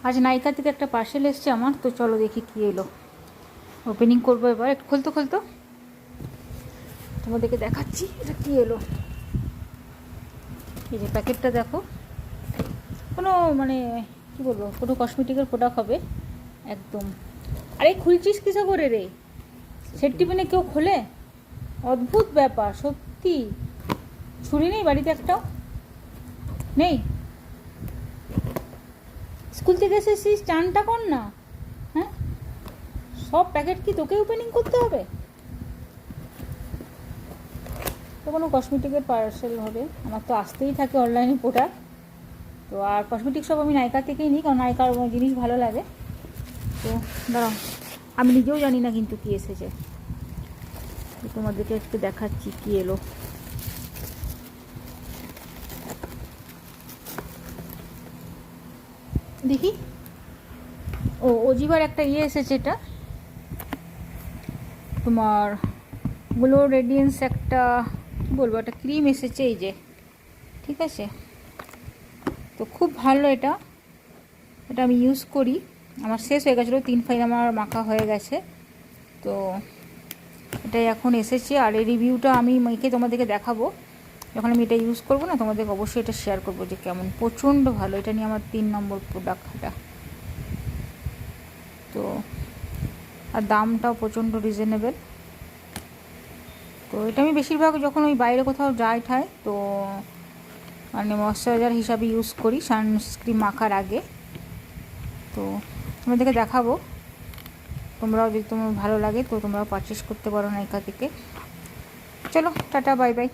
আজ নাইকা থেকে একটা পার্সেল এসছে আমার, তো চলো দেখি কী এলো। ওপেনিং করবো এবার। একটু খুলতো তোমাদেরকে দেখাচ্ছি এটা কী এলো। এই যে প্যাকেটটা দেখো, কোনো মানে কী বলবো, কোনো কসমেটিকের প্রোডাক্ট হবে একদম। আরে খুলছিস কিসে করে রে? সেট টিফিনে কেউ খোলে? অদ্ভুত ব্যাপার সত্যি। ছুরি নেই বাড়িতে একটাও? নেই? স্কুল থেকে এসেছিস, চানটা কর না। হ্যাঁ, সব প্যাকেট কি তোকে ওপেনিং করতে হবে? তো কোনো কসমেটিকের পার্সেল হবে। আমার তো আসতেই থাকে অনলাইনে প্রোডাক্ট, তো আর কসমেটিক সব আমি নাইকা থেকেই নিই, কারণ নাইকার জিনিস ভালো লাগে। তো দাঁড়াও, আমি নিজেও জানি না কিন্তু কী এসেছে, তোমাদেরকে একটু দেখাচ্ছি কী এলো। দেখি, অজিবার একটা এসেছে, এটা তোমার গ্লো রেডিয়েন্স একটা কী বলবো, একটা ক্রিম এসেছে এই যে, ঠিক আছে। তো খুব ভালো এটা আমি ইউজ করি। আমার শেষ হয়ে গেছিলো, 3 ফাইল আমার মাখা হয়ে গেছে। তো এটাই এখন এসেছে, আর এই রিভিউটা আমি মেখে তোমাদেরকে দেখাবো যখন আমি এটা ইউজ করবো না, তোমাদেরকে অবশ্যই এটা শেয়ার করবো যে কেমন। প্রচণ্ড ভালো, এটা নিয়ে আমার 3 নম্বর প্রোডাক্ট এটা। তো আর দামটাও প্রচণ্ড রিজনেবল। তো এটা আমি বেশিরভাগ যখন ওই বাইরে কোথাও যাই তো মানে ময়শ্চারাইজার হিসাবে ইউজ করি সানস্ক্রিন মাখার আগে। তো তোমাদেরকে দেখাবো, তোমরাও যদি তোমার ভালো লাগে তো তোমরাও পারচেস করতে পারো নাইকা থেকে। চলো টাটা, বাই বাই।